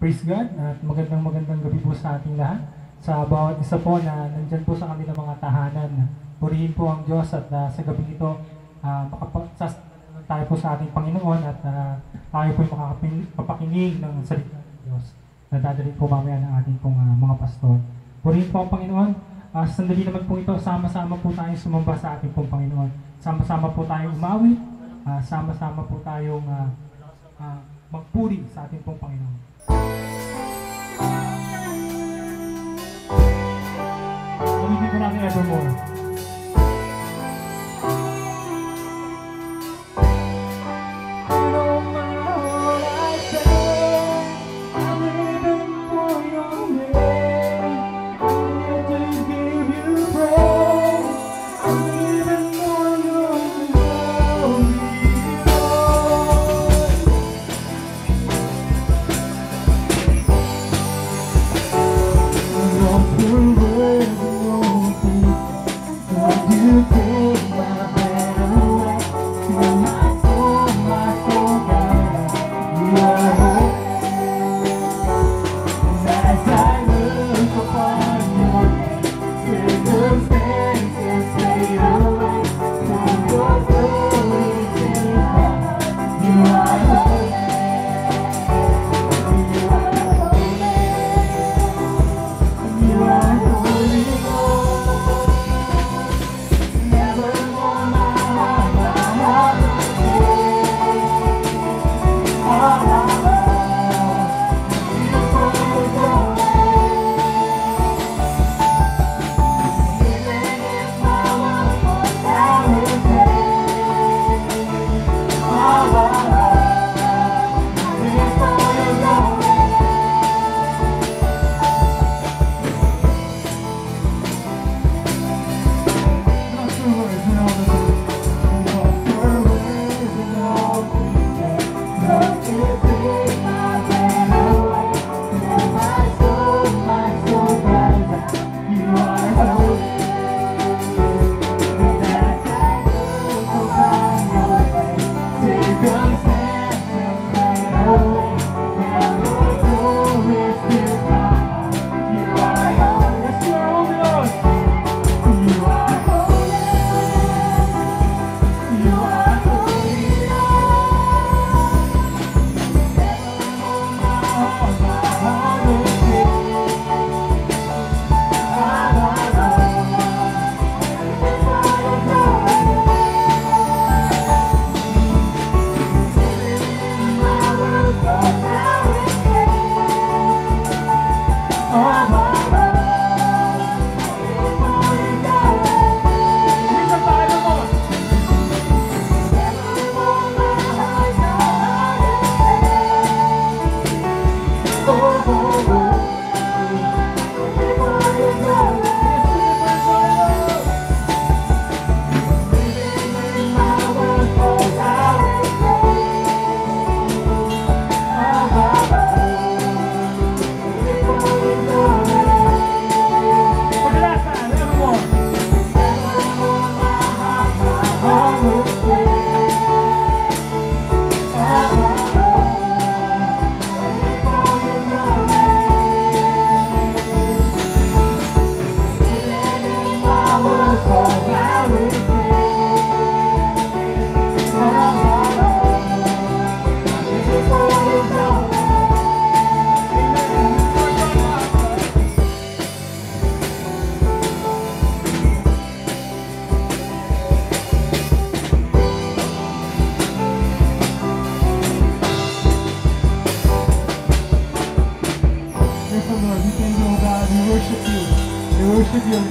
Praise God at magandang gabi po sa ating lahat. Sa bawat isa po na nandyan po sa kanilang mga tahanan, purihin po ang Diyos at sa gabi ito, tayo po sa ating Panginoon at tayo po makapakinig ng salita ng Diyos na dadalhin po mamaya ng ating pong mga pastor. Purihin po ang Panginoon. Sandali naman po ito, sama-sama po tayong sumamba sa ating pong Panginoon. Sama-sama po tayong umawit, sama-sama po tayong magpuri sa ating pong Panginoon. Ulitin po natin evermore.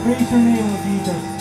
Praise your name, Lord Jesus.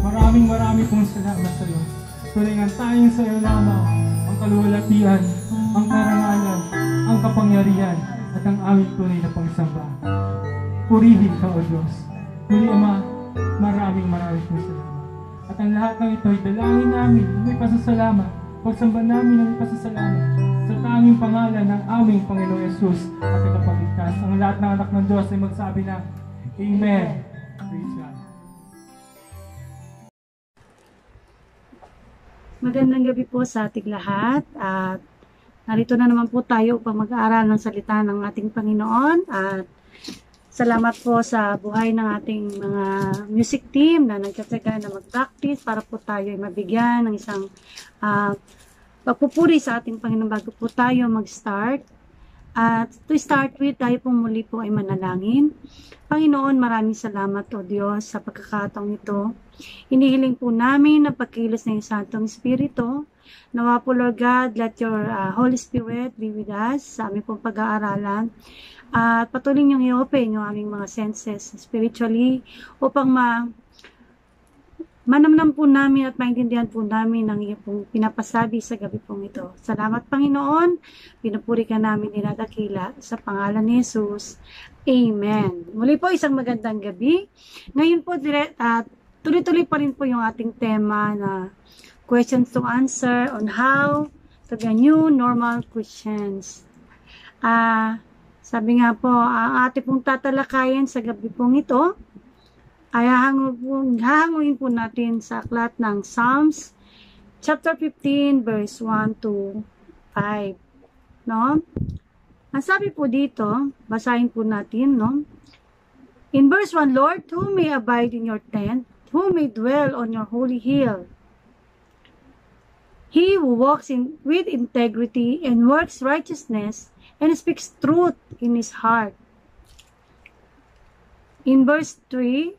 Maraming pong salamat sa iyo. Tunay nga tayong sa iyo lamang ang kaluwalhatian, ang karangalan, ang kapangyarihan, at ang aming tunay na pagsamba. Purihin ka, O Diyos. Muli, Ama, maraming pong salamat. At ang lahat ng ito ay dalangin namin, may pasasalamat, pagsamba namin ng pasasalamat sa tanging pangalan ng aming Panginoong Yesus at Tagapagligtas. Ang lahat ng anak ng Diyos ay magsabi na, Amen. Praise God. Magandang gabi po sa ating lahat at narito na naman po tayo upang mag-aaral ng salita ng ating Panginoon at salamat po sa buhay ng ating mga music team na nagkatsaga na mag-practice para po tayo ay mabigyan ng isang pagpupuri sa ating Panginoon bago po tayo mag-start. At to start with, tayo pong muli po ay manalangin. Panginoon, maraming salamat o Diyos sa pagkakataong ito. Inihiling po namin na pagkilos ng Santong Espiritu. Nawa po Lord God, let your Holy Spirit be with us sa aming pong pag-aaralan. At patuloy niyong i-open yung aming mga senses spiritually upang manamnam po namin at maintindihan po namin ang iyong pong pinapasabi sa gabi pong ito. Salamat Panginoon, pinupuri ka namin dinadakila sa pangalan ni Jesus. Amen. Muli po isang magandang gabi. Ngayon po tuloy-tuloy pa rin po yung ating tema na questions to answer on how to be a new normal Christians. Sabi nga po, ang ating pong tatalakayin sa gabi pong ito ay hahanguin po natin sa aklat ng Psalms chapter 15 verse 1 to 5. No? Ang sabi po dito, basahin po natin, no? In verse 1, Lord, who may abide in your tent, who may dwell on your holy hill? He who walks with integrity and works righteousness and speaks truth in his heart. In verse 3,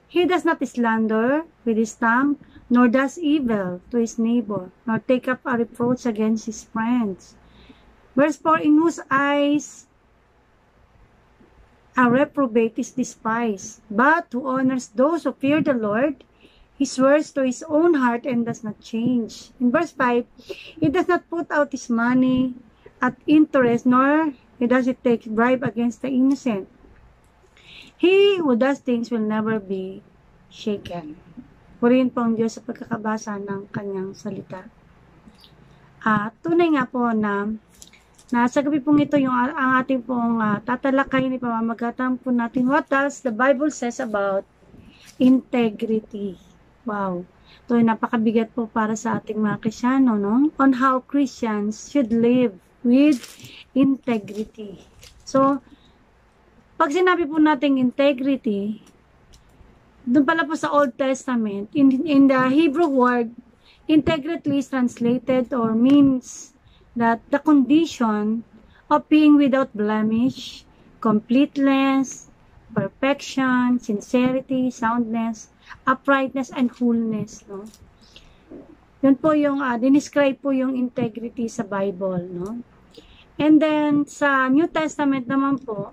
he does not slander with his tongue, nor does evil to his neighbor, nor take up a reproach against his friends. Verse 4, in whose eyes a reprobate is despised, but who honors those who fear the Lord, he swears to his own heart and does not change. In verse 5, he does not put out his money at interest, nor does it take bribe against the innocent. He who does things will never be shaken. Purihin po ang Diyos sa pagkakabasa ng kanyang salita. Tunay nga po na sa gabi pong ito ang ating pong tatalakayin, ipamamagatan po natin what does the Bible says about integrity. Wow. Ito ay napakabigat po para sa ating mga Kristyano, no? On how Christians should live with integrity. So, pag sinabi po natin integrity, doon pala po sa Old Testament, in the Hebrew word, integrity is translated or means that the condition of being without blemish, completeness, perfection, sincerity, soundness, uprightness, and wholeness. No? Yun po yung, dinescribe po yung integrity sa Bible, no? And then, sa New Testament naman po,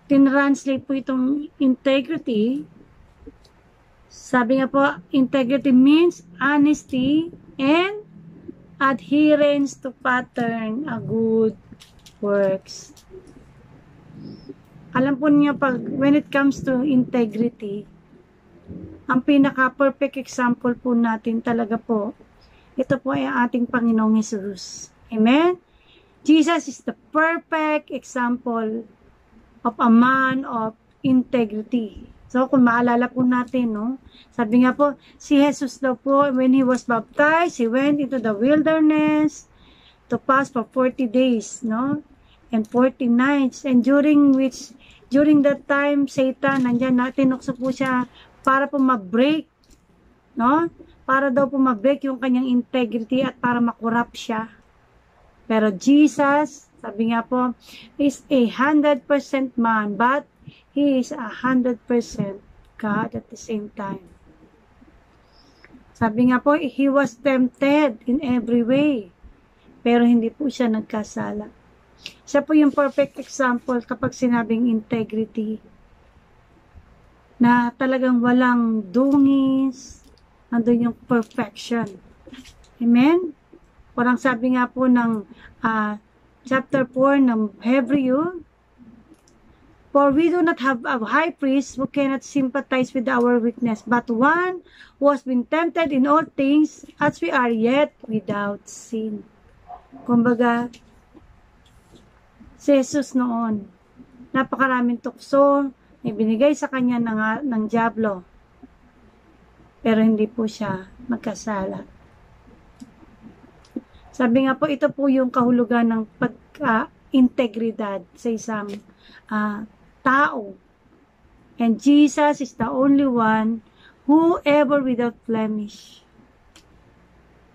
tinranslate po itong integrity. Sabi nga po, integrity means honesty and adherence to pattern of good works. Alam po niyo, when it comes to integrity, ang pinaka-perfect example po natin talaga po, ito po ay ating Panginoong Jesus. Amen? Jesus is the perfect example of a man of integrity. So, kung maalala po natin, no? Sabi nga po, si Jesus daw po, when he was baptized, he went into the wilderness to fast for 40 days, no? And 40 nights. And during that time, Satan, nandyan na, tinukso po siya para po ma-break, no? Para daw po ma-break yung kanyang integrity at para makurap siya. Pero Jesus, sabi nga po, is 100% man, but he is 100% God at the same time. Sabi nga po, he was tempted in every way, pero hindi po siya nagkasala. Siya po yung perfect example kapag sinabing integrity. na talagang walang dungis, nandun yung perfection. Amen? Parang sabi nga po ng chapter 4 ng Hebrew, for we do not have a high priest who cannot sympathize with our weakness, but one who has been tempted in all things as we are, yet without sin. Kumbaga, si Jesus noon, napakaraming tukso na binigay sa kanya ng dyablo, pero hindi po siya magkasala. Sabi nga po, ito po yung kahulugan ng pag-integridad sa isang tao. And Jesus is the only one who ever without blemish.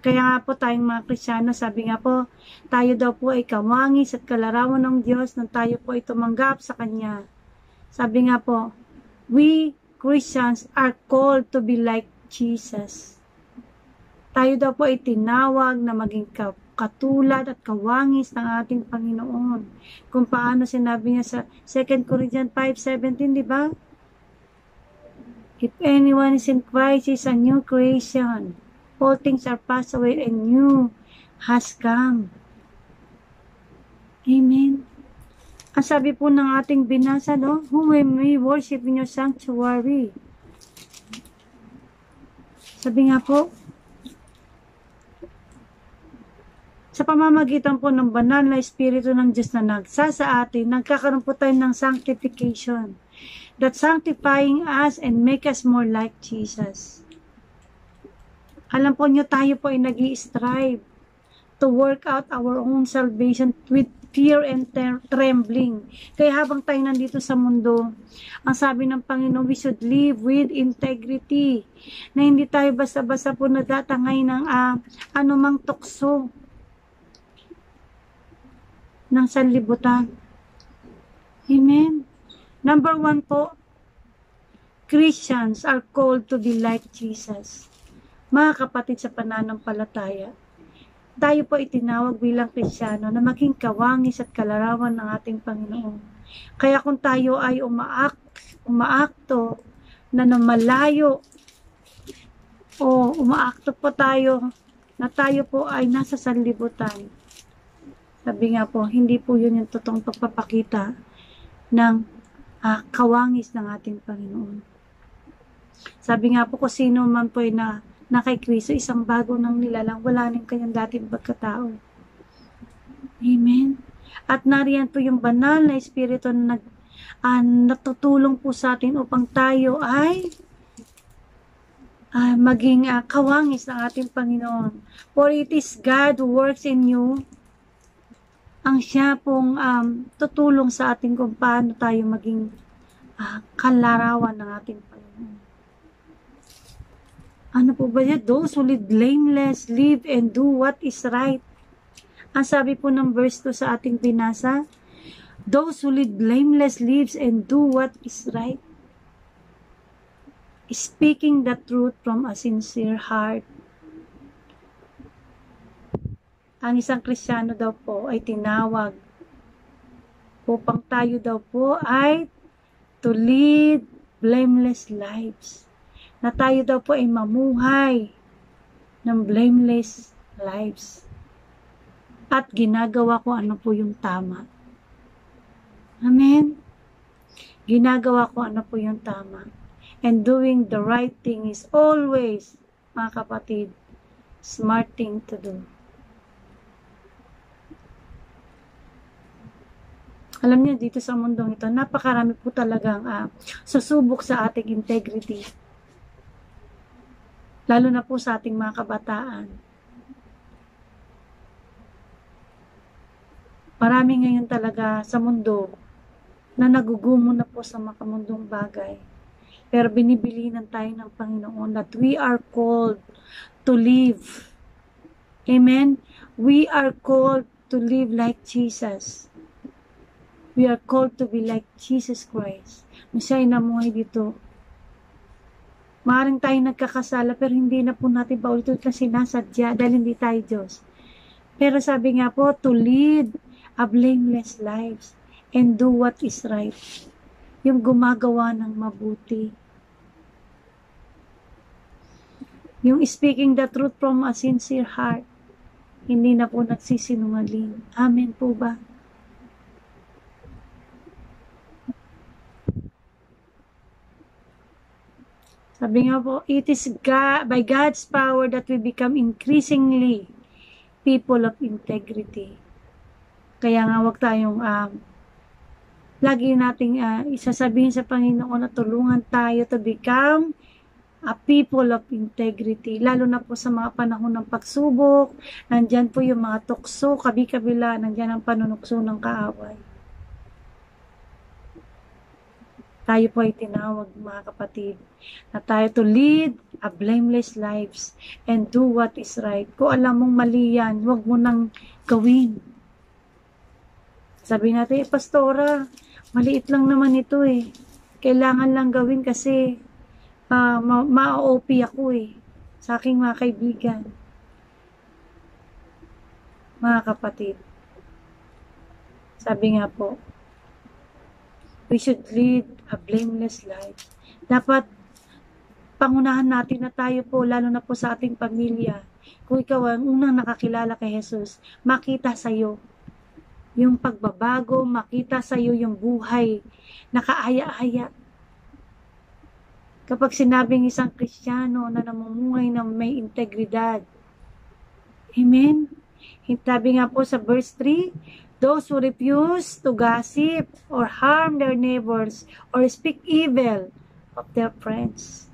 Kaya nga po tayong mga Kristiyano, sabi nga po, tayo daw po ay kawangis at kalarawan ng Diyos nang tayo po ay tumanggap sa Kanya. Sabi nga po, we Christians are called to be like Jesus. Tayo daw po ay tinawag na maging katulad at kawangis ng ating Panginoon. Kung paano sinabi niya sa 2 Corinthians 5:17, di ba? If anyone is in Christ, is a new creation. All things are passed away and new has come. Amen. Ang sabi po ng ating binasa, no? Whom we worship in your sanctuary. Sabi nga po, sa pamamagitan po ng banal na Espiritu ng Diyos na nagsa sa atin, nagkakaroon po tayo ng sanctification. That sanctifying us and make us more like Jesus. Alam po nyo, tayo po ay nag-i-strive to work out our own salvation with fear and trembling. Kaya habang tayo nandito sa mundo, ang sabi ng Panginoon, we should live with integrity. Na hindi tayo basta-basta po natatangay ng anumang tukso ng sanlibutan. Amen. Number 1 po, Christians are called to be like Jesus. Mga kapatid sa pananampalataya, tayo po itinawag bilang Kristiyano na maging kawangis at kalarawan ng ating Panginoon. Kaya kung tayo ay umaakto na malayo o umaakto po tayo na tayo po ay nasa sanlibutan, sabi nga po, hindi po yun yung totoong pagpapakita ng kawangis ng ating Panginoon. Sabi nga po, kung sino man po ay na kay Kristo, isang bago ng nilalang, wala nang kanyang dating pagkatao. Amen. At nariyan po yung banal na Espiritu na natutulong po sa atin upang tayo ay maging kawangis ng ating Panginoon. For it is God who works in you, ang siya pong tutulong sa ating kung paano tayo maging kalarawan ng ating Panginoon. Ano po ba yan? Those who live blameless, live and do what is right. Ang sabi po ng verse 2 sa ating binasa, those who live blameless, lives and do what is right. Speaking the truth from a sincere heart. Ang isang Kristiyano daw po ay tinawag upang tayo daw po ay to lead blameless lives. Na tayo daw po ay mamuhay ng blameless lives. At ginagawa ko ano po yung tama. Amen? Ginagawa ko ano po yung tama. And doing the right thing is always, mga kapatid, smart thing to do. Alam niyo, dito sa mundong ito, napakarami po talagang susubok sa ating integrity. Lalo na po sa ating mga kabataan. Marami ngayon talaga sa mundo na nagugumo na po sa makamundong bagay. Pero binibilinan tayo ng Panginoon that we are called to live. Amen? We are called to live like Jesus. We are called to be like Jesus Christ. Na siya ay namuhay dito. Maaaring tayo nagkakasala pero hindi na po natin paulit-ulit na sinasadya dahil hindi tayo Diyos. Pero sabi nga po, to lead a blameless lives and do what is right. Yung gumagawa ng mabuti. Yung speaking the truth from a sincere heart. Hindi na po nagsisinungaling. Amen po ba? Sabi nga po, it is God, by God's power that we become increasingly people of integrity. Kaya nga wag tayong lagi nating isasabihin sa Panginoon na tulungan tayo to become a people of integrity. Lalo na po sa mga panahon ng pagsubok, nandyan po yung mga tukso, kabi-kabila, nandyan ang panunukso ng kaaway. Tayo po ay tinawag, mga kapatid, na tayo to lead a blameless lives and do what is right. Kung alam mong mali yan, huwag mo nang gawin. Sabi natin, pastora, maliit lang naman ito eh. Kailangan lang gawin kasi ma-OP ako eh. Sa aking mga kaibigan. Mga kapatid. Sabi nga po, we should lead a blameless life. Dapat pangunahan natin na tayo po, lalo na po sa ating pamilya. Kung ikaw ang unang nakakilala kay Jesus, makita sa iyo yung pagbabago, makita sa iyo yung buhay, nakaaya-aya. Kapag sinabing isang Kristiyano na namumuhay ng may integridad. Amen? Sabi nga po sa verse 3, those who refuse to gossip or harm their neighbors or speak evil of their friends.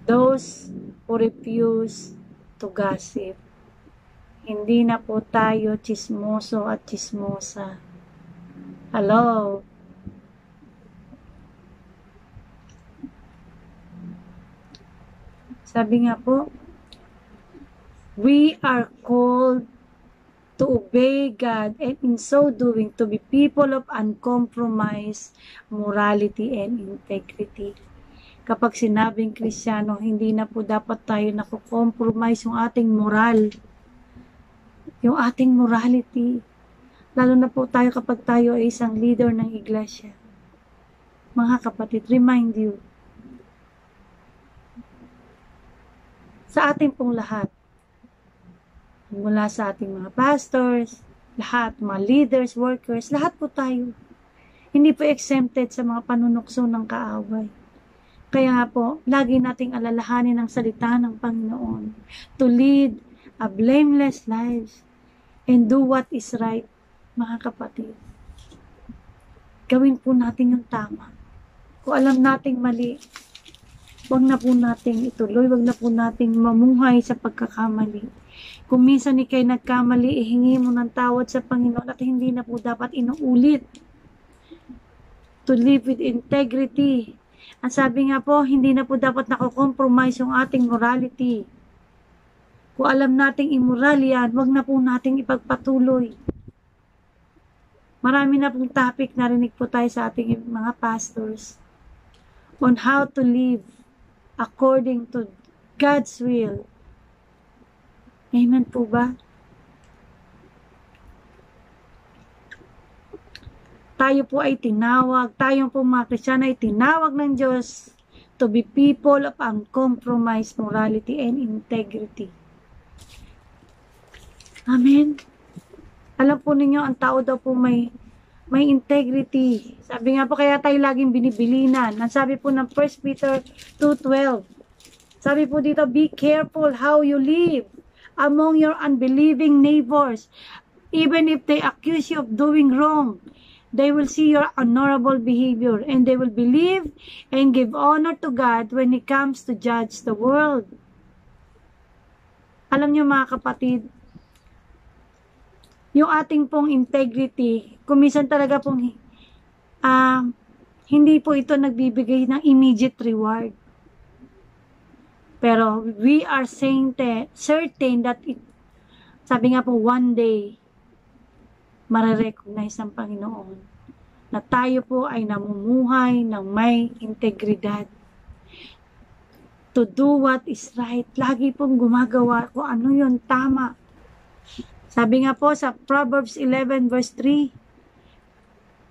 Those who refuse to gossip. Hindi na po tayo chismoso at chismosa. Hello? Sabi nga po, we are called to obey God and in so doing to be people of uncompromised morality and integrity. Kapag sinabing Kristiyano, hindi na po dapat tayo nakukompromise yung ating moral, yung ating morality. Lalo na po tayo kapag tayo ay isang leader ng iglesia. Mga kapatid, remind you, sa ating pong lahat, mula sa ating mga pastors, lahat, mga leaders, workers, lahat po tayo. Hindi po exempted sa mga panunukso ng kaaway. Kaya nga po, lagi nating alalahanin ang salita ng Panginoon to lead a blameless life and do what is right, mga kapatid. Gawin po natin yung tama. Kung alam nating mali, wag na po nating ituloy, wag na po nating mamuhay sa pagkakamali. Kung minsan ikay nagkamali, ihingi mo ng tawad sa Panginoon at hindi na po dapat inuulit. To live with integrity. Ang sabi nga po, hindi na po dapat nakokompromise yung ating morality. Kung alam nating immoral yan, wag na po nating ipagpatuloy. Marami na pong topic narinig po tayo sa ating mga pastors on how to live according to God's will. Amen po ba? Tayo po ay tinawag, tayong po mga Kristiyano ay tinawag ng Diyos to be people of uncompromised morality and integrity. Amen? Alam po ninyo, ang tao daw po may integrity. Sabi nga po, kaya tayo laging binibilinan. Ang sabi po ng 1 Peter 2:12. Sabi po dito, be careful how you live among your unbelieving neighbors. Even if they accuse you of doing wrong, they will see your honorable behavior and they will believe and give honor to God when He comes to judge the world. Alam niyo mga kapatid, yung ating pong integrity, kumisan talaga pong hindi po ito nagbibigay ng immediate reward. Pero we are certain that sabi nga po, one day, marirecognize ng Panginoon na tayo po ay namumuhay ng may integridad. To do what is right. Lagi pong gumagawa kung ano yun, tama. Sabi nga po sa Proverbs 11 verse 3,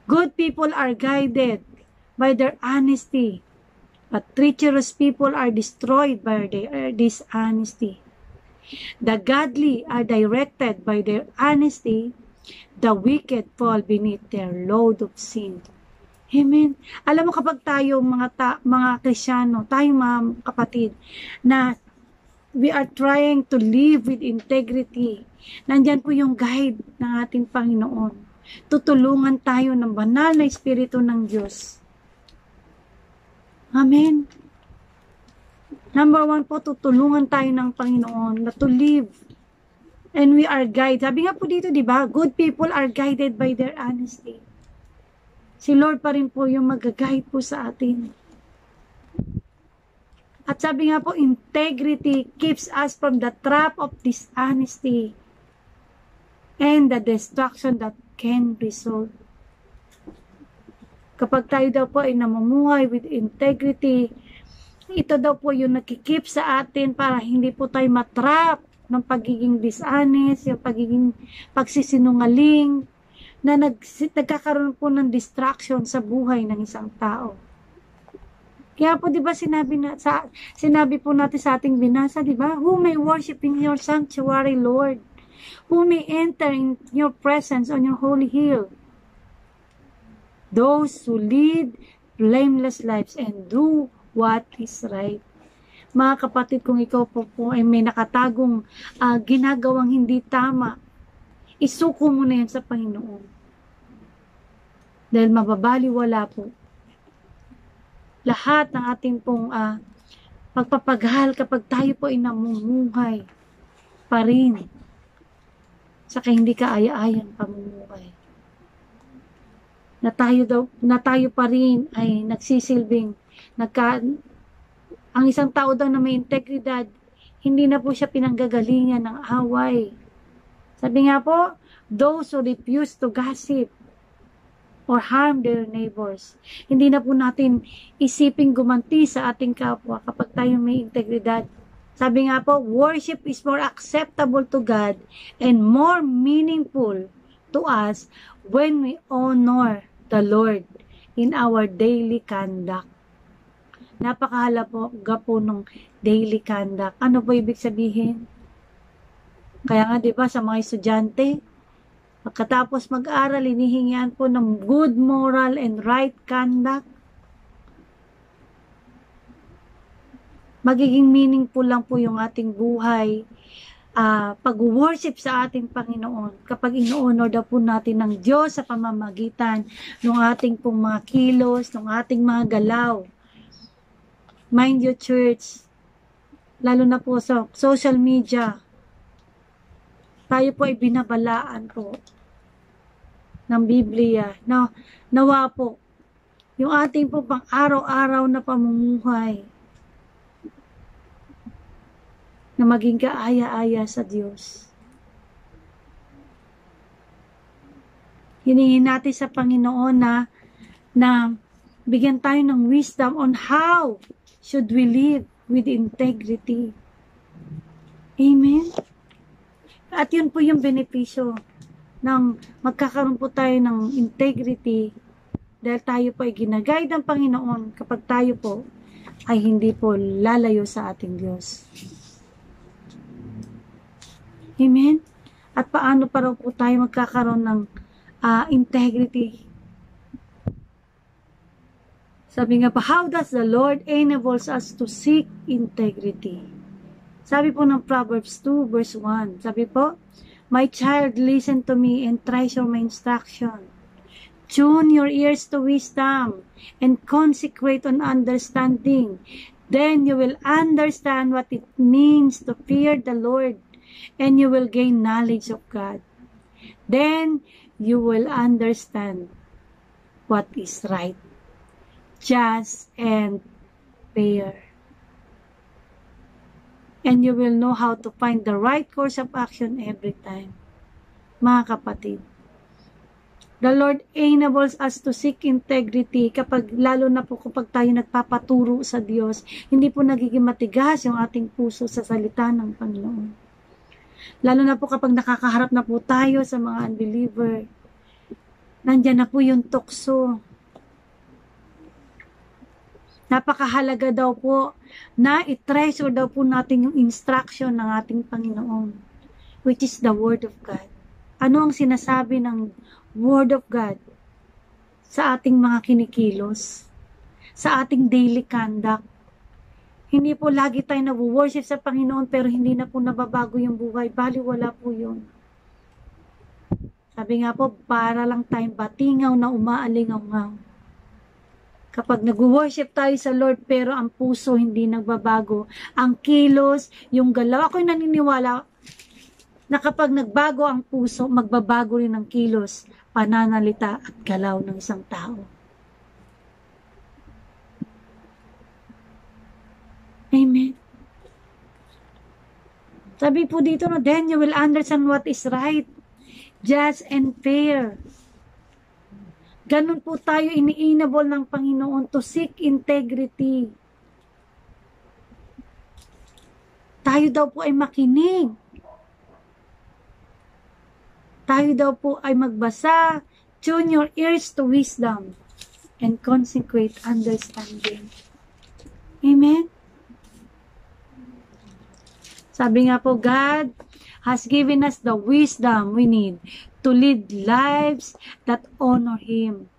good people are guided by their honesty, but treacherous people are destroyed by their dishonesty. The godly are directed by their honesty. The wicked fall beneath their load of sin. Amen. Alam mo, kapag tayo mga Kristyano, tayong mga kapatid, na we are trying to live with integrity, nandyan po yung guide ng ating Panginoon. Tutulungan tayo ng banal na Espiritu ng Diyos. Amen. Number 1 po, tutulungan tayo ng Panginoon na to live. And we are guided. Sabi nga po dito, di ba? Good people are guided by their honesty. Si Lord pa rin po yung mag-guide po sa atin. At sabi nga po, integrity keeps us from the trap of dishonesty and the destruction that can result. Kapag tayo daw po ay namumuhay with integrity, ito daw po yung nakikip sa atin para hindi po tayo matrap ng pagiging dishonest, yung pagiging pagsisinungaling, na nagkakaroon po ng distraction sa buhay ng isang tao. Kaya po 'di ba sinabi po natin sa ating binasa, 'di ba? Who may worship in your sanctuary, Lord? Who may enter in your presence on your holy hill? Those who lead blameless lives and do what is right. Mga kapatid, kung ikaw po ay may nakatagong ginagawang hindi tama, isuko mo na yan sa Panginoon. Dahil mababaliwala po lahat ng ating pong pagpapaghal kapag tayo po ay namumuhay pa rin saka hindi kaaya-ayang pamumuhay. Na tayo pa rin ay nagsisilbing ang isang tao daw na may integridad, hindi na po siya pinanggagalingan ng away. Sabi nga po, those who refuse to gossip or harm their neighbors. Hindi na po natin isiping gumanti sa ating kapwa kapag tayo may integridad. Sabi nga po, worship is more acceptable to God and more meaningful to us when we honor the Lord in our daily conduct. Napakahala po ng daily conduct. Ano po ibig sabihin? Kaya nga 'di ba sa mga estudyante, pagkatapos mag-aral, hinihingian po ng good moral and right conduct. Magiging meaningful lang po yung ating buhay, pag-worship sa ating Panginoon kapag ino-honor daw po natin ng Diyos sa pamamagitan ng ating pong mga kilos, ng ating mga galaw. Mind you, church, lalo na po sa social media, tayo po ay binabalaan po ng Biblia. Nawa po, yung ating po pang araw-araw na pamumuhay na maging kaaya-aya sa Diyos. Hiningin natin sa Panginoon na bigyan tayo ng wisdom on how should we live with integrity. Amen? At yun po yung benepisyo ng magkakaroon po tayo ng integrity dahil tayo po ay ginagay ng Panginoon kapag tayo po ay hindi po lalayo sa ating Diyos. Amen? At paano pa raw po tayo magkakaroon ng integrity? Sabi nga pa, how does the Lord enables us to seek integrity? Sabi po ng Proverbs 2 verse 1, sabi po, my child, listen to me and treasure my instruction. Tune your ears to wisdom and consecrate on understanding. Then you will understand what it means to fear the Lord, and you will gain knowledge of God. Then you will understand what is right, just, and fair. And you will know how to find the right course of action every time. Mga kapatid, the Lord enables us to seek integrity lalo na po kapag tayo nagpapaturo sa Diyos, hindi po nagiging matigas yung ating puso sa salita ng Panginoon. Lalo na po kapag nakakaharap na po tayo sa mga unbeliever, nandyan na po yung tukso. Napakahalaga daw po na i-treasure daw po natin yung instruction ng ating Panginoon, which is the Word of God. Ano ang sinasabi ng Word of God sa ating mga kinikilos, sa ating daily conduct? Hindi po lagi tayo nag-worship sa Panginoon pero hindi na po nababago yung buhay. Bali, wala po yun. Sabi nga po, para lang tayong batingaw na umaalingaw-ngaw. Kapag nag-worship tayo sa Lord pero ang puso hindi nagbabago, ang kilos, yung galaw, ako'y naniniwala na kapag nagbago ang puso, magbabago rin ang kilos, pananalita at galaw ng isang tao. Amen. Sabi po dito, no, then you will understand what is right, just and fair. Ganun po tayo iniinabol ng Panginoon to seek integrity. Tayo daw po ay makinig. Tayo daw po ay magbasa, tune your ears to wisdom, and consecrate understanding. Amen? Sabi nga po, God has given us the wisdom we need to lead lives that honor Him.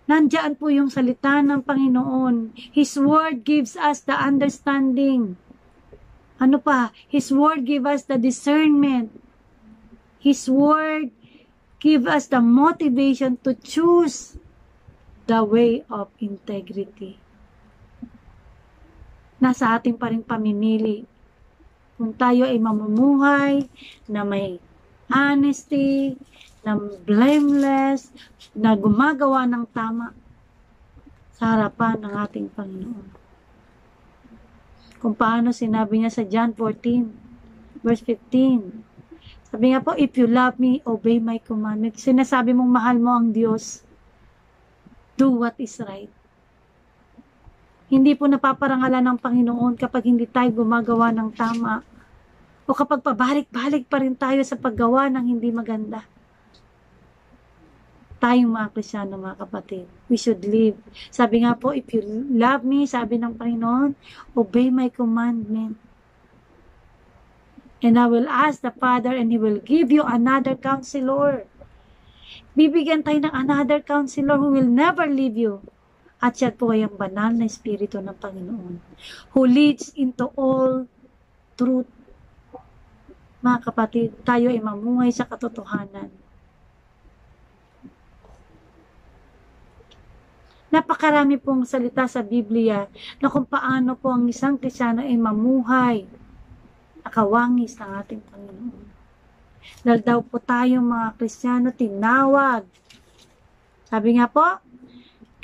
Nandiyan po yung salita ng Panginoon. His Word gives us the understanding. Ano pa? His Word gives us the discernment. His Word gives us the motivation to choose the way of integrity. Nasa ating pa rin pamimili. Kung tayo ay mamumuhay na may honesty, na blameless, na gumagawa ng tama sa harapan ng ating Panginoon. Kung paano sinabi niya sa John 14, verse 15. Sabi nga po, if you love me, obey my commandments. Sinasabi mong mahal mo ang Diyos, do what is right. Hindi po napaparangalan ng Panginoon kapag hindi tayo gumagawa ng tama o kapag pabalik-balik pa rin tayo sa paggawa ng hindi maganda. Tayong mga Kristyano, mga kapatid, we should live. Sabi nga po, if you love me, sabi ng Panginoon, obey my commandment. And I will ask the Father and He will give you another counselor. Bibigyan tayo ng another counselor who will never leave you. At siya po ay ang banal na Espiritu ng Panginoon who leads into all truth. Mga kapatid, tayo ay mamuhay sa katotohanan. Napakarami pong salita sa Biblia na kung paano po ang isang Kristiyano ay mamuhay nakawangis ng ating Panginoon. Dahil daw po tayo mga Kristiyano tinawag. Sabi nga po,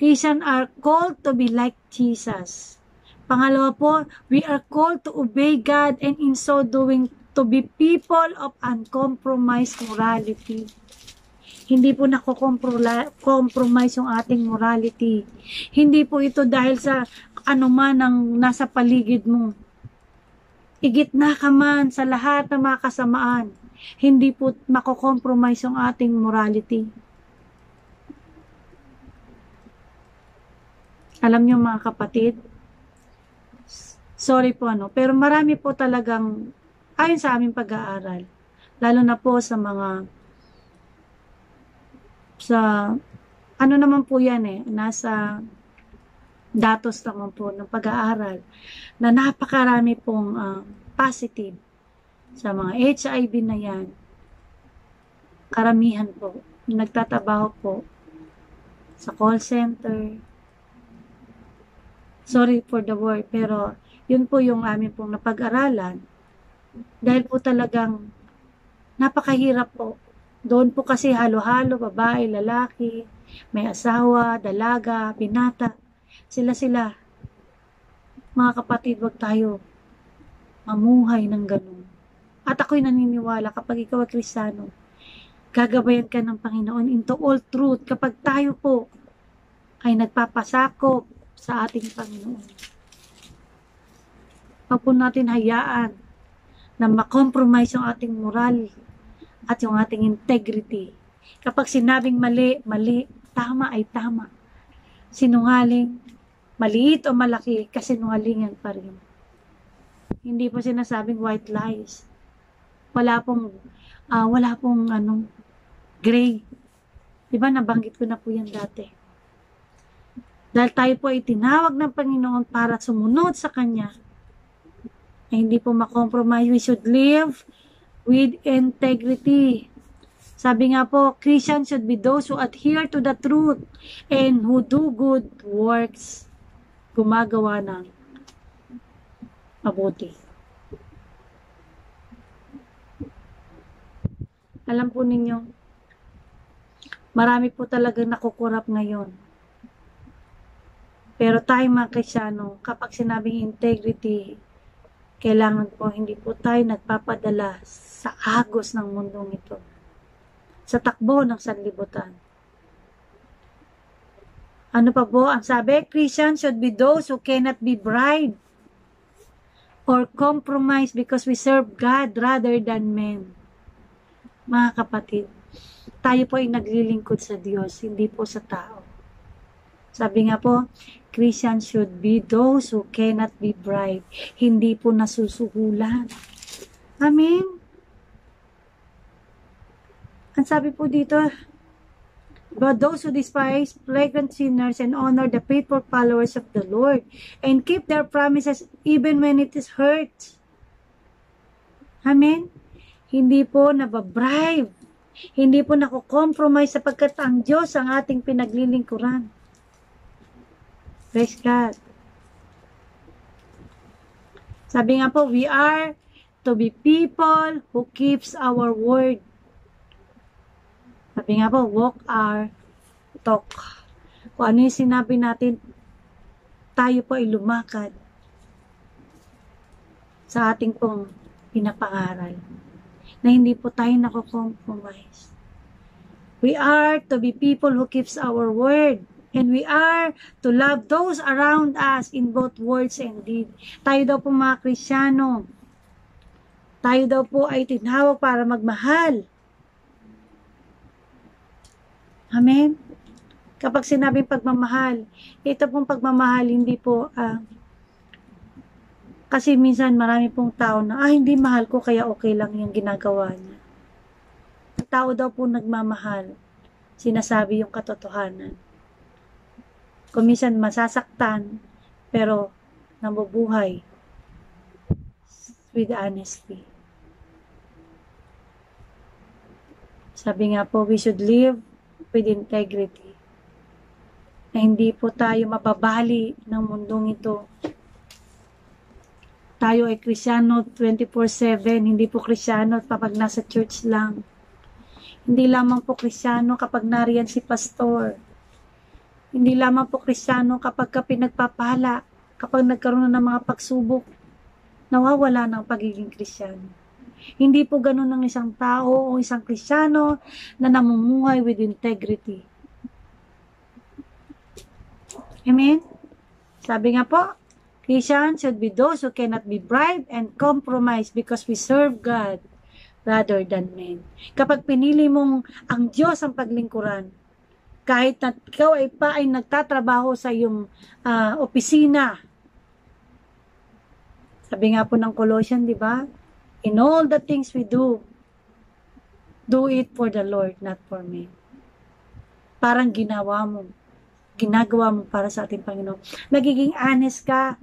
Christians are called to be like Jesus. Pangalawa po, we are called to obey God and in so doing to be people of uncompromised morality. Hindi po nako-compromise yung ating morality. Hindi po ito dahil sa anuman ang nasa paligid mo. Igitna ka man sa lahat ng mga kasamaan. Hindi po mako-compromise yung ating morality. Alam niyo mga kapatid, sorry po pero marami po talagang, ayon sa aming pag-aaral, lalo na po sa mga, ano naman po yan nasa datos naman po ng pag-aaral, na napakarami pong positive sa mga HIV na yan. Karamihan po, nagtatabaho po sa call center. Sorry for the word, pero yun po yung amin pong napag-aralan. Dahil po talagang napakahirap po. Doon po kasi halo-halo, babae, lalaki, may asawa, dalaga, binata. Sila-sila. Mga kapatid, wag tayo mamuhay ng ganun. At ako'y naniniwala kapag ikaw ay Kristiyano, gagabayan ka ng Panginoon into all truth kapag tayo po ay nagpapasakop sa ating Panginoon. Huwag po natin hayaan na makompromise yung ating moral at yung ating integrity. Kapag sinabing mali, mali, tama ay tama. Sinungaling, maliit o malaki, kasinungalingan pa rin. Hindi po sinasabing white lies. Wala pong gray. Diba, nabanggit ko na po yan dati. Dahil tayo po ay tinawag ng Panginoon para sumunod sa Kanya, ay hindi po makompromise. We should live with integrity. Sabi nga po, Christians should be those who adhere to the truth and who do good works. Gumagawa ng mabuti. Alam po ninyo, marami po talagang nakukurap ngayon. Pero tayo mga Kristiyano, kapag sinabing integrity, kailangan po hindi po tayo nagpapadala sa agos ng mundong ito, sa takbo ng sanlibutan. Ano pa po ang sabi? Christians should be those who cannot be bribed or compromised because we serve God rather than men. Mga kapatid, tayo po ay naglilingkod sa Diyos, hindi po sa tao. Sabi nga po, Christians should be those who cannot be bribed, hindi po nasusuhulan. Amen? Ang sabi po dito, but those who despise flagrant sinners and honor the faithful followers of the Lord and keep their promises even when it is hurt. Amen? Hindi po nababribe. Hindi po nakukompromise sapagkat ang Diyos ang ating pinaglilingkuran. Praise God. Sabi nga po, we are to be people who keeps our word. Sabi nga po, walk our talk. Kung ano yung sinabi natin, tayo po ay lumakad sa ating pong pinapangaral. Na hindi po tayo nakukompromise. We are to be people who keeps our word. And we are to love those around us in both words and deed. Tayo daw po mga Kristiyano, tayo daw po ay tinawag para magmahal. Amen? Kapag sinabing pagmamahal, ito pong pagmamahal, hindi po, kasi minsan marami pong tao na, hindi mahal ko, kaya okay lang yung ginagawa niya. Ang tao daw po nagmamahal, sinasabi yung katotohanan. Kung minsan masasaktan, pero nabubuhay with honesty. Sabi nga po, we should live with integrity. Na hindi po tayo mababali ng mundong ito. Tayo ay Kristiyano 24/7, hindi po Kristiyano kapag nasa church lang. Hindi lamang po Kristiyano kapag nariyan si pastor. Hindi lamang po Kristiyano kapag pinagpapala, kapag nagkaroon na ng mga pagsubok, nawawala ng pagiging Kristiyano. Hindi po ganun ng isang tao o isang Kristiyano na namumuhay with integrity. Amen? Sabi nga po, Christians should be those who cannot be bribed and compromised because we serve God rather than men. Kapag pinili mong ang Diyos ang paglingkuran, kahit na ikaw ay nagtatrabaho sa iyong opisina. Sabi nga po ng Colossians, di ba? In all the things we do it for the Lord, not for me. Parang ginagawa mo para sa ating Panginoon. Nagiging honest ka.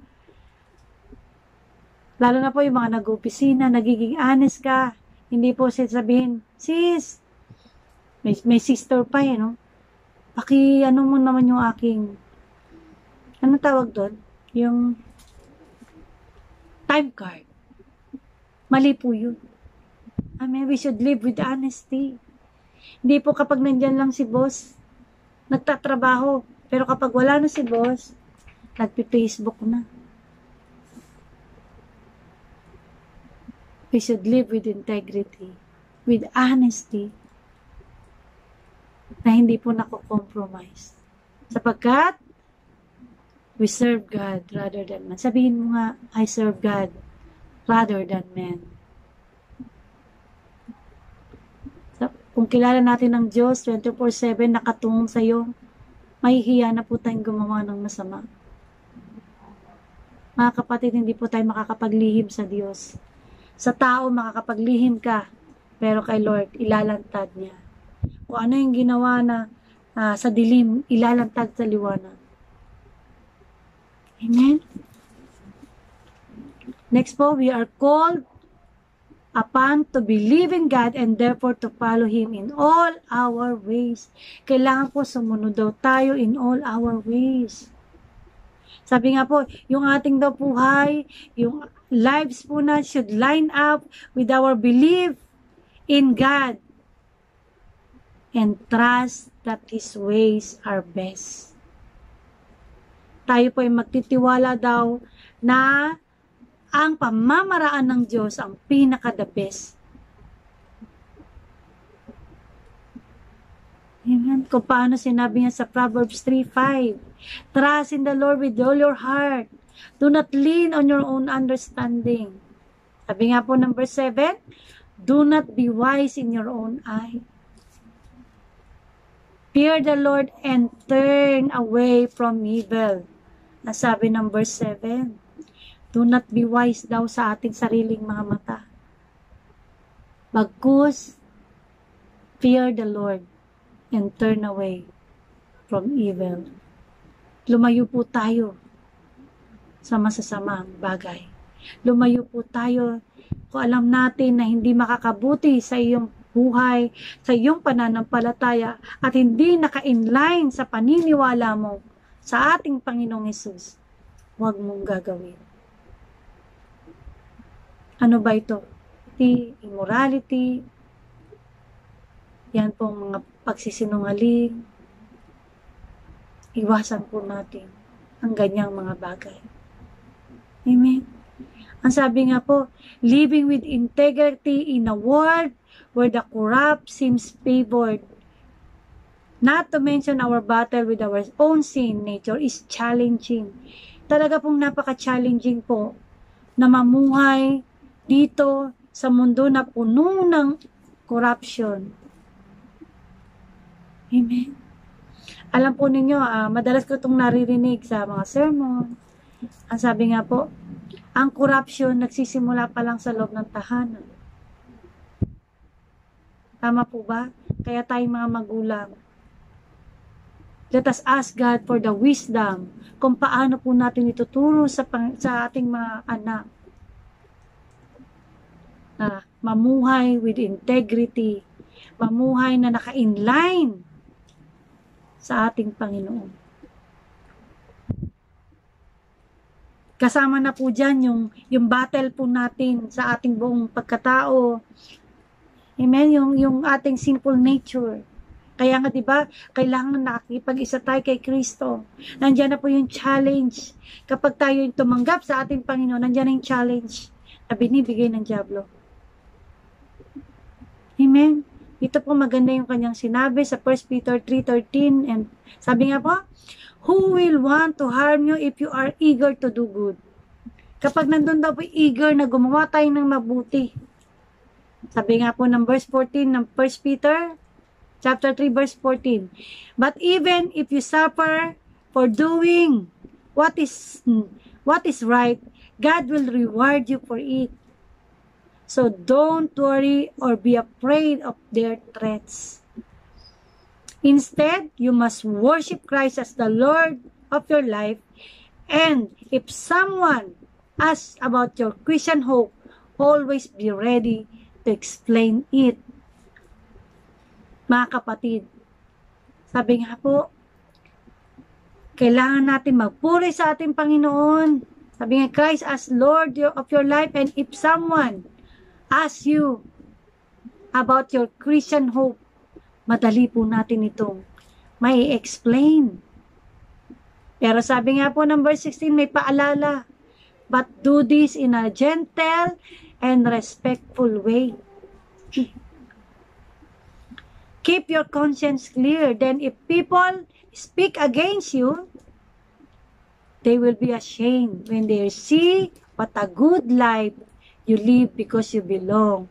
Lalo na po yung mga nag-opisina, nagiging honest ka. Hindi po sabihin, sis, may sister pa no? Ano mo naman yung aking, ano tawag doon? Yung time card. Mali po yun. We should live with honesty. Hindi po kapag nandyan lang si boss, nagtatrabaho. Pero kapag wala na si boss, nagpi-Facebook na. We should live with integrity, with honesty, na hindi po nako-compromise. Sapagkat, we serve God rather than man. Sabihin mo nga, I serve God rather than man. Kung kilala natin ang Diyos, 24/7 nakatungong sa iyo, mahihiya na po tayong gumawa ng masama. Mga kapatid, hindi po tayo makakapaglihim sa Diyos. Sa tao, makakapaglihim ka, pero kay Lord, ilalantad niya. Kung ano yung ginawa na sa dilim, ilalantad sa liwanag. Amen? Next po, we are called upon to believe in God and therefore to follow Him in all our ways. Kailangan po sumunod daw tayo in all our ways. Sabi nga po, yung ating daw buhay, yung lives po na should line up with our belief in God and trust that His ways are best. Tayo po ay magtitiwala daw na ang pamamaraan ng Diyos ang pinaka-the best. Amen. Kung paano sinabi niya sa Proverbs 3:5, trust in the Lord with all your heart. Do not lean on your own understanding. Sabi nga po number 7, do not be wise in your own eye. Fear the Lord and turn away from evil. Nasabi number 7, do not be wise daw sa ating sariling mga mata. Bagkus, fear the Lord and turn away from evil. Lumayo po tayo sa masasamang bagay. Lumayo po tayo kung alam natin na hindi makakabuti sa iyong buhay, sa iyong pananampalataya, at hindi naka-inline sa paniniwala mo sa ating Panginoong Hesus. Huwag mong gagawin. Ano ba ito? Immorality, yan pong mga pagsisinungaling. Iwasan po natin ang ganyang mga bagay. Amen. Ang sabi nga po, living with integrity in a world where the corrupt seems favored. Not to mention our battle with our own sin nature is challenging. Talaga pong napaka-challenging po na mamuhay dito sa mundo na puno ng corruption. Amen. Alam po ninyo, madalas ko itong naririnig sa mga sermon. Ang sabi nga po, ang corruption nagsisimula pa lang sa loob ng tahanan. Tama po ba? Kaya tayong mga magulang, let us ask God for the wisdom kung paano po natin ituturo sa ating mga anak na mamuhay with integrity, mamuhay na naka-inline sa ating Panginoon. Kasama na po dyan yung battle po natin sa ating buong pagkatao. Amen? Yung ating sinful nature. Kaya nga, di ba, kailangan nakikipag-isa tayo kay Kristo. Nandiyan na po yung challenge. Kapag tayo yung tumanggap sa ating Panginoon, nandiyan na yung challenge na binibigay ng Diablo. Amen? Ito po maganda yung kanyang sinabi sa 1 Peter 3:13. And sabi nga po, who will want to harm you if you are eager to do good? Kapag nandun daw po eager na gumawa tayo ng mabuti. Sabi nga po ng verse 14 ng 1 Peter chapter 3 verse 14. But even if you suffer for doing what is right, God will reward you for it. So don't worry or be afraid of their threats. Instead, you must worship Christ as the Lord of your life. And if someone asks about your Christian hope, always be ready to explain it. Mga kapatid, sabi nga po, kailangan natin magpuri sa ating Panginoon. Sabi nga, Christ as Lord of your life. And if someone asks you about your Christian hope, madali po natin itong may explain. Pero sabi nga po ng verse 16, may paalala. But do this in a gentle and respectful way. Keep your conscience clear. Then if people speak against you, they will be ashamed when they see what a good life you live because you belong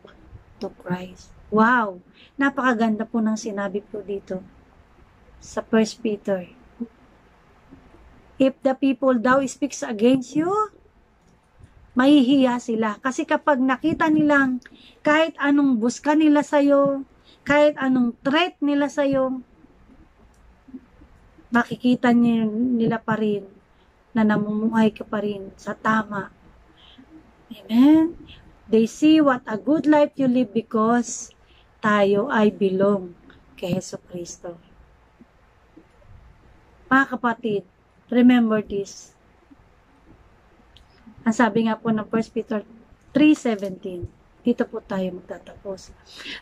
to Christ. Wow! Napakaganda po ng sinabi po dito sa 1 Peter. If the people thou speaks against you, mahihiya sila. Kasi kapag nakita nilang kahit anong buska nila sa'yo, kahit anong threat nila sa'yo, makikita nila pa rin na namumuhay ka pa rin sa tama. Amen? They see what a good life you live because tayo ay belong kay Hesus Kristo. Mga kapatid, remember this. Ang sabi nga po ng 1 Peter 3:17, dito po tayo magtatapos.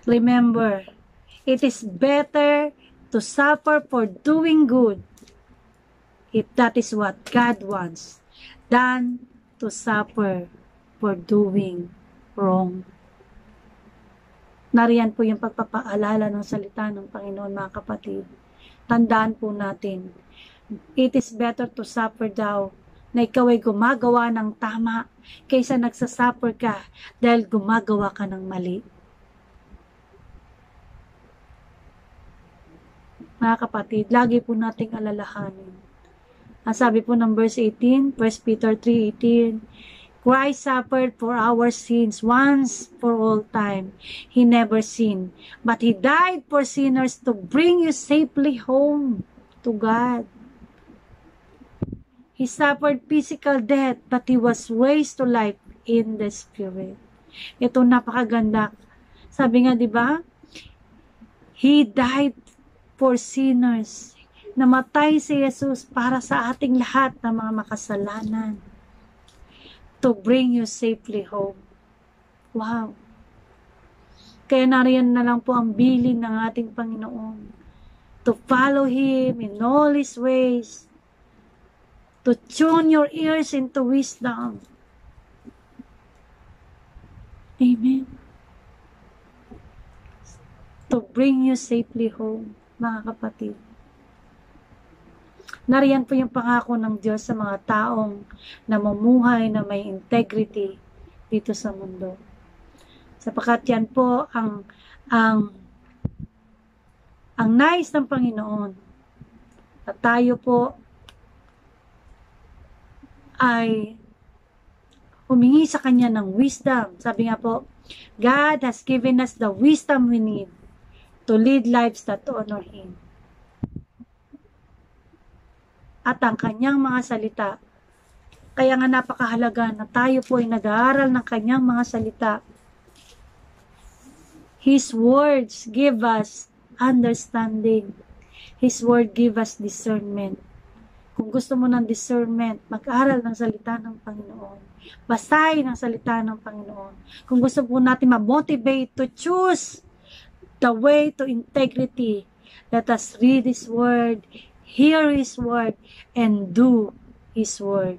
Remember, it is better to suffer for doing good, if that is what God wants, than to suffer for doing wrong. Nariyan po yung pagpapaalala ng salita ng Panginoon, mga kapatid. Tandaan po natin, it is better to suffer daw na ikaw ay gumagawa ng tama kaysa nagsasuffer ka dahil gumagawa ka ng mali. Mga kapatid, lagi po nating alalahanin. Ang sabi po ng verse 18, 1 Peter 3:18, Christ suffered for our sins once for all time. He never sinned, but He died for sinners to bring you safely home to God. He suffered physical death, but He was raised to life in the Spirit. Ito napakaganda. Sabi nga, di ba? He died for sinners. Namatay si Jesus para sa ating lahat ng mga makasalanan. To bring you safely home. Wow. Kaya nariyan na lang po ang bilin ng ating Panginoon. To follow Him in all His ways. To tune your ears into wisdom. Amen. To bring you safely home, mga kapatid. Nariyan po yung pangako ng Diyos sa mga taong namumuhay na may integrity dito sa mundo. Sapagkat yan po ang nais ng Panginoon. At tayo po ay humingi sa Kanya ng wisdom. Sabi nga po, God has given us the wisdom we need to lead lives that honor Him. At ang Kanyang mga salita. Kaya nga napakahalaga na tayo po ay nag-aaral ng Kanyang mga salita. His words give us understanding. His word give us discernment. Kung gusto mo ng discernment, mag-aral ng salita ng Panginoon. Basahin ang salita ng Panginoon. Kung gusto po natin ma-motivate to choose the way to integrity, let us read His word, hear His word, and do His word.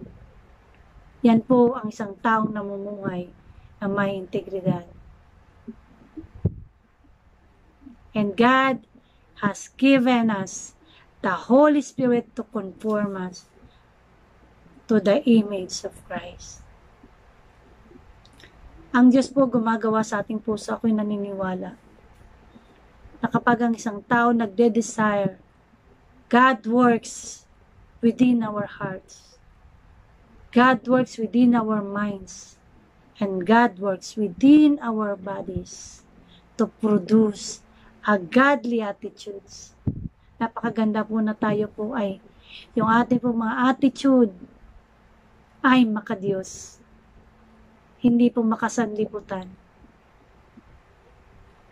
Yan po ang isang taong namumuhay na may integridad. And God has given us the Holy Spirit to conform us to the image of Christ. Ang Diyos po gumagawa sa ating puso, ako'y naniniwala, na kapag ang isang tao nagde-desire, God works within our hearts. God works within our minds. And God works within our bodies to produce a godly attitudes. Napakaganda po na tayo po ay yung ating po mga attitude ay makadiyos. Hindi po makasanlibutan.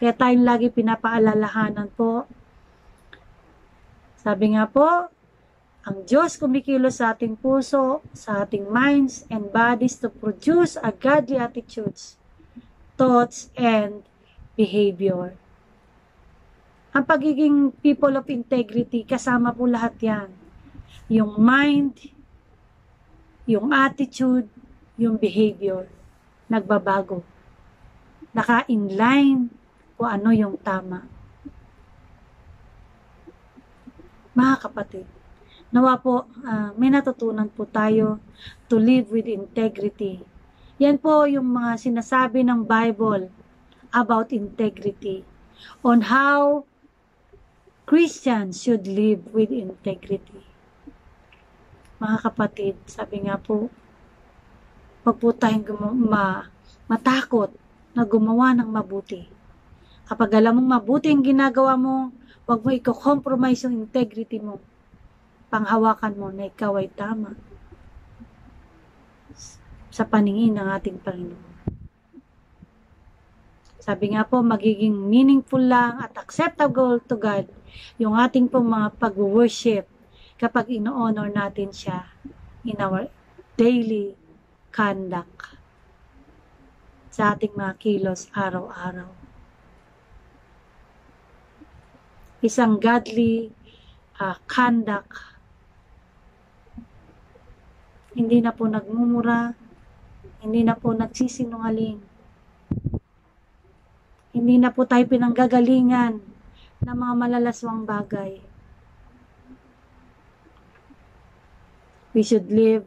Kaya tayong lagi pinapaalalahanan po. Sabi nga po, ang Diyos kumikilos sa ating puso, sa ating minds and bodies to produce a godly attitudes, thoughts, and behavior. Ang pagiging people of integrity, kasama po lahat yan. Yung mind, yung attitude, yung behavior, nagbabago. Naka-inline kung ano yung tama. Mga kapatid, nawa po, may natutunan po tayo to live with integrity. Yan po yung mga sinasabi ng Bible about integrity. On how Christians should live with integrity. Mga kapatid, sabi nga po, Huwag po tayong matakot na gumawa ng mabuti. Kapag alam mong mabuti ang ginagawa mo, huwag mo i-compromise yung integrity mo. Panghawakan mo na ikaw ay tama sa paningin ng ating Panginoon. Sabi nga po, magiging meaningful lang at acceptable to God yung ating pong mga pag-worship kapag ino-honor natin siya in our daily conduct sa ating mga kilos araw-araw. Isang godly conduct, hindi na po nagmumura, hindi na po nagsisinungaling, hindi na po tayo pinanggagalingan ng mga malalaswang bagay. We should live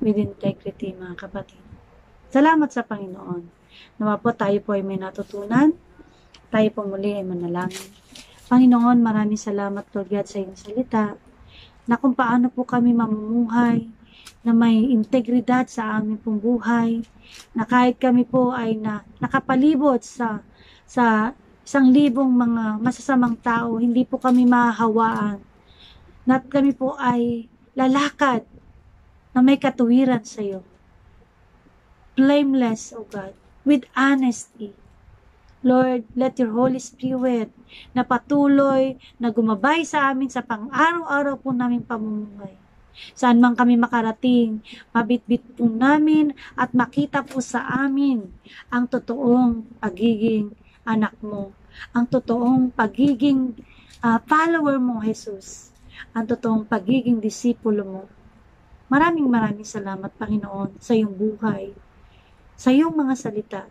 with integrity, mga kapatid. Salamat sa Panginoon. Nawa po tayo po ay may natutunan. Tayo po muli ay manalangin. Panginoon, maraming salamat, Lord God, sa iyong salita, na kung paano po kami mamumuhay, na may integridad sa aming pong buhay, na kahit kami po ay nakapalibot sa 1,000 mga masasamang tao, hindi po kami mahahawaan, na kami po ay lalakad na may katuwiran sa iyo. Blameless, O God, with honesty. Lord, let your Holy Spirit na patuloy na gumabay sa amin sa pang-araw-araw po naming pamumuhay. Saan man kami makarating, mabitbit po namin at makita po sa amin ang totoong pagiging anak mo, ang totoong pagiging follower mo, Jesus, ang totoong pagiging disipulo mo. Maraming salamat, Panginoon, sa iyong buhay, sa iyong mga salita,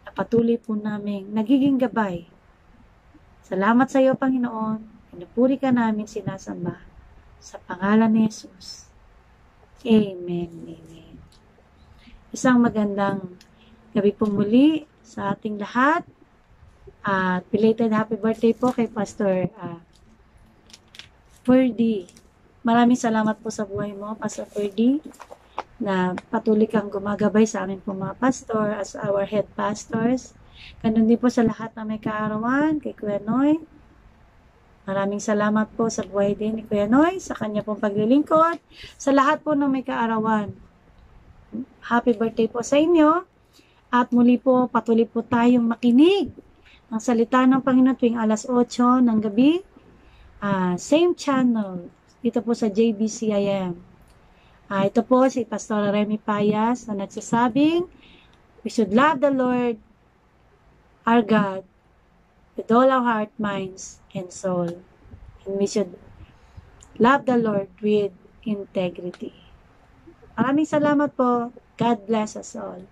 na patuloy po namin nagiging gabay. Salamat sa iyo, Panginoon. Pinupuri ka namin, sinasamba. Sa pangalan ni Jesus. Amen. Amen. Isang magandang gabi po muli sa ating lahat. At belated happy birthday po kay Pastor Ferdy. Maraming salamat po sa buhay mo, Pastor Ferdy, na patuloy kang gumagabay sa amin po mga pastor as our head pastors. Ganun din po sa lahat na may kaarawan, kay Kuya Noy. Maraming salamat po sa buhay din ni Kuya Noy, sa kanya pong paglilingkod, sa lahat po na may kaarawan. Happy birthday po sa inyo. At muli po, patuloy po tayong makinig ng salita ng Panginoon tuwing alas 8 ng gabi. Same channel, dito po sa JBCIM. Ito po si Pastor Remy Payas na nagsasabing, we should love the Lord, our God, with all our heart, minds, and soul. And we should love the Lord with integrity. Maraming salamat po. God bless us all.